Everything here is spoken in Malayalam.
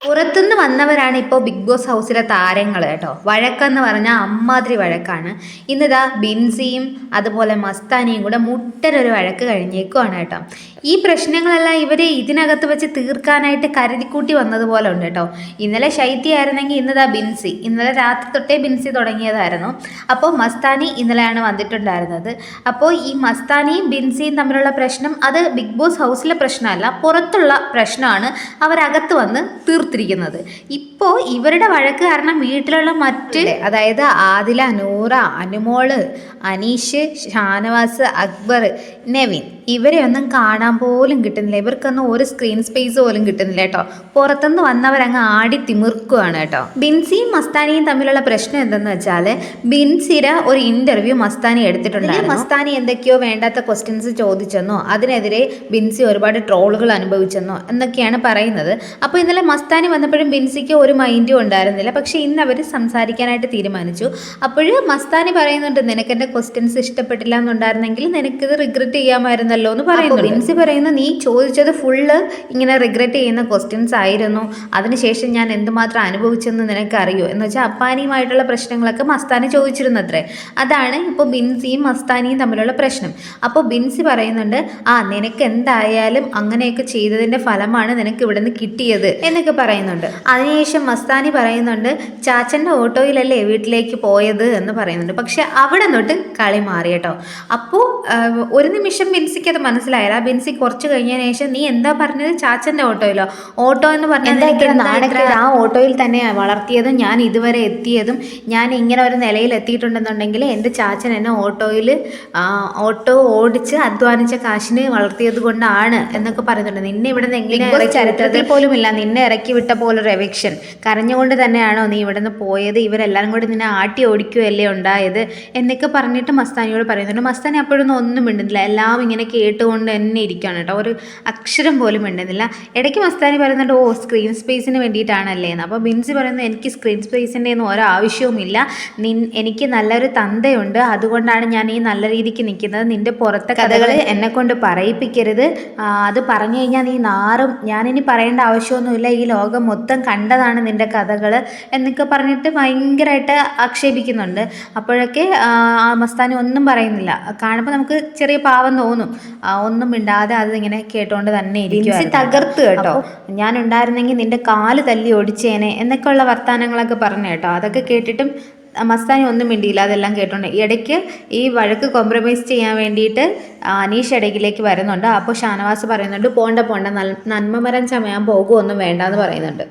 പുറത്തുനിന്ന് വന്നവരാണ് ഇപ്പോൾ ബിഗ് ബോസ് ഹൗസിലെ താരങ്ങൾ കേട്ടോ. വഴക്കെന്ന് പറഞ്ഞാൽ അമ്മാതിരി വഴക്കാണ്. ഇന്നിതാ ബിൻസിയും അതുപോലെ മസ്താനിയും കൂടെ മുട്ടനൊരു വഴക്ക് കഴിഞ്ഞേക്കുവാണ് കേട്ടോ. ഈ പ്രശ്നങ്ങളെല്ലാം ഇവർ ഇതിനകത്ത് വെച്ച് തീർക്കാനായിട്ട് കരുതിക്കൂട്ടി വന്നതുപോലെ ഉണ്ട് കേട്ടോ. ഇന്നലെ ശൈത്യായിരുന്നെങ്കിൽ ഇന്നിതാ ബിൻസി. ഇന്നലെ രാത്രി തൊട്ടേ ബിൻസി തുടങ്ങിയതായിരുന്നു. അപ്പോൾ മസ്താനി ഇന്നലെയാണ് വന്നിട്ടുണ്ടായിരുന്നത്. അപ്പോൾ ഈ മസ്താനിയും ബിൻസിയും തമ്മിലുള്ള പ്രശ്നം അത് ബിഗ് ബോസ് ഹൗസിലെ പ്രശ്നമല്ല, പുറത്തുള്ള പ്രശ്നമാണ്. അവരകത്ത് വന്ന് തീർത്തിരിക്കുന്നത്. ഇപ്പോൾ ഇവരുടെ വഴക്ക് കാരണം വീട്ടിലുള്ള അതായത് ആദില, നൂറ, അനുമോള്, അനീഷ്, ഷാനവാസ്, അക്ബർ, നെവിൻ ഇവരെ ഒന്നും കാണാൻ പോലും കിട്ടുന്നില്ല. ഇവർക്കൊന്നും ഒരു സ്ക്രീൻ സ്പേസ് പോലും കിട്ടുന്നില്ല കേട്ടോ. പുറത്തുനിന്ന് വന്നവരങ്ങ് ആടി തിമിർക്കുകയാണ് കേട്ടോ. ബിൻസിയും മസ്താനിയും തമ്മിലുള്ള പ്രശ്നം എന്തെന്ന് വെച്ചാൽ ബിൻസിയുടെ ഒരു ഇന്റർവ്യൂ മസ്താനി എടുത്തിട്ടുണ്ടായിരുന്നു. മസ്താനി എന്തൊക്കെയോ വേണ്ടാത്ത ക്വസ്റ്റ്യൻസ് ചോദിച്ചെന്നോ അതിനെതിരെ ബിൻസി ഒരുപാട് ട്രോളുകൾ അനുഭവിച്ചെന്നോ എന്നൊക്കെയാണ് പറയുന്നത്. അപ്പോൾ ഇന്നലെ മസ്താനി വന്നപ്പോഴും ബിൻസിക്ക് ഒരു മൈൻഡും ഉണ്ടായിരുന്നില്ല. പക്ഷേ ഇന്ന് അവർ സംസാരിക്കാനായിട്ട് തീരുമാനിച്ചു. അപ്പോൾ മസ്താനി പറയുന്നുണ്ട്, നിനക്ക് എൻ്റെ ക്വസ്റ്റ്യൻസ് ഇഷ്ടപ്പെട്ടില്ല എന്നുണ്ടായിരുന്നെങ്കിൽ നിനക്കിത് റിഗ്രറ്റ് ചെയ്യാമായിരുന്നല്ലോ എന്ന് പറയുന്നു. ബിൻസി പറയുന്നു, നീ ചോദിച്ചത് ഫുള്ള് ഇങ്ങനെ റിഗ്രറ്റ് ചെയ്യുന്ന ക്വസ്റ്റ്യൻസ് ആയിരുന്നു. അതിനുശേഷം ഞാൻ എന്തുമാത്രം അനുഭവിച്ചെന്ന് നിനക്കറിയോ എന്ന് വെച്ചാൽ അപ്പാനിയുമായിട്ടുള്ള പ്രശ്നങ്ങളൊക്കെ മസ്താനി ചോദിച്ചിരുന്നത്രേ. അതാണ് ഇപ്പോൾ ബിൻസിയും മസ്താനിയും തമ്മിലുള്ള പ്രശ്നം. അപ്പോൾ ബിൻസി പറയുന്നുണ്ട്, നിനക്ക് എന്തായാലും അങ്ങനെയൊക്കെ ചെയ്തതിൻ്റെ ഫലമാണ് നിനക്ക് ഇവിടെ നിന്ന് കിട്ടിയത് എന്നൊക്കെ പറയുന്നുണ്ട്. അതിനുശേഷം മസ്താനി പറയുന്നുണ്ട്, ചാച്ചൻ്റെ ഓട്ടോയിലല്ലേ വീട്ടിലേക്ക് പോയത് എന്ന് പറയുന്നുണ്ട്. പക്ഷെ അവിടെ തൊട്ട് കളി മാറി കേട്ടോ. അപ്പോൾ ഒരു നിമിഷം ബിൻസിക്ക് അത് മനസ്സിലായില്ല. ബിൻസി കുറച്ച് കഴിഞ്ഞതിന് ശേഷം, നീ എന്താ പറഞ്ഞത്, ചാച്ചൻ്റെ ഓട്ടോയിലോ? ഓട്ടോ എന്ന് പറഞ്ഞാൽ ആ ഓട്ടോയിൽ തന്നെ വളർത്തിയതും ഞാൻ ഇതുവരെ എത്തിയതും ഞാൻ ഇങ്ങനെ ഒരു നിലയിൽ എത്തിയിട്ടുണ്ടെന്നുണ്ടെങ്കിൽ എൻ്റെ ചാച്ചൻ എന്നെ ഓട്ടോ ഓടിച്ച് അധ്വാനിച്ച കാശിന് വളർത്തിയത് കൊണ്ടാണ് എന്നൊക്കെ പറയുന്നുണ്ട്. നിന്നെ ഇവിടെ നിന്ന് എങ്ങനെ ചരിത്രത്തിൽ പോലുമില്ല, നിന്നെ ഇറക്കി വിട്ട പോലൊരു എവിക്ഷൻ. കരഞ്ഞുകൊണ്ട് തന്നെയാണോ നീ ഇവിടെ നിന്ന് പോയത്? ഇവരെല്ലാവരും കൂടി നിന്നെ ആട്ടി ഓടിക്കുകയല്ലേ ഉണ്ടായത് എന്നൊക്കെ പറഞ്ഞിട്ട് മസ്താനിയോട് പറയുന്നുണ്ട്. മസ്താനി അപ്പോഴൊന്നും ഒന്നും മിണ്ടുന്നില്ല. എല്ലാം ഇങ്ങനെ കേട്ടുകൊണ്ട് തന്നെ ഇരിക്കുകയാണ് കേട്ടോ. ഒരു അക്ഷരം പോലും മിണ്ടുന്നില്ല. ഇടയ്ക്ക് മസ്താനി പറയുന്നുണ്ട്, സ്ക്രീൻ സ്പേസിന് വേണ്ടിയിട്ടാണല്ലേ എന്ന്. അപ്പോൾ ബിൻസി പറയുന്നത്, എനിക്ക് സ്ക്രീൻ സ്പേസിൻ്റെ ഒന്നും ഒരാവശ്യവുമില്ല. എനിക്ക് നല്ലൊരു തന്തയുണ്ട്, അതുകൊണ്ടാണ് ഞാൻ ഈ നല്ല രീതിക്ക് നിൽക്കുന്നത്. നിൻ്റെ പുറത്തെ കഥകൾ എന്നെ കൊണ്ട് പറയിപ്പിക്കരുത്. അത് പറഞ്ഞു കഴിഞ്ഞാൽ നീ നാറും. ഞാനിനി പറയേണ്ട ആവശ്യമൊന്നുമില്ല. ഈ ലോകം മൊത്തം കണ്ടതാണ് നിൻ്റെ കഥകൾ എന്നൊക്കെ പറഞ്ഞിട്ട് ഭയങ്കരമായിട്ട് ആക്ഷേപിക്കുന്നുണ്ട്. അപ്പോഴൊക്കെ മസ്താനി ഒന്നും പറയുന്നില്ല. കാണുമ്പോൾ നമുക്ക് ചെറിയ പാവം തോന്നും. ഒന്നും മിണ്ടാതെ അതിങ്ങനെ കേട്ടോണ്ട് തന്നെ ഇരിക്കും. തകർത്ത് കേട്ടോ. ഞാൻ ഉണ്ടായിരുന്നെങ്കിൽ നിന്റെ കാല് തല്ലി ഒടിച്ചേനെ എന്നൊക്കെ ഉള്ള വർത്താനങ്ങളൊക്കെ പറഞ്ഞു കേട്ടോ. അതൊക്കെ കേട്ടിട്ടും മസ്താനി ഒന്നും മിണ്ടിയില്ല. അതെല്ലാം കേട്ടോണ്ട് ഇടയ്ക്ക് ഈ വഴക്ക് കോംപ്രമൈസ് ചെയ്യാൻ വേണ്ടിയിട്ട് അനീഷ് ഇടയ്ക്കിലേക്ക് വരുന്നുണ്ട്. അപ്പോൾ ഷാനവാസ് പറയുന്നുണ്ട്, പോണ്ട നന്മമരം ചമയാൻ പോകുമൊന്നും വേണ്ട എന്ന് പറയുന്നുണ്ട്.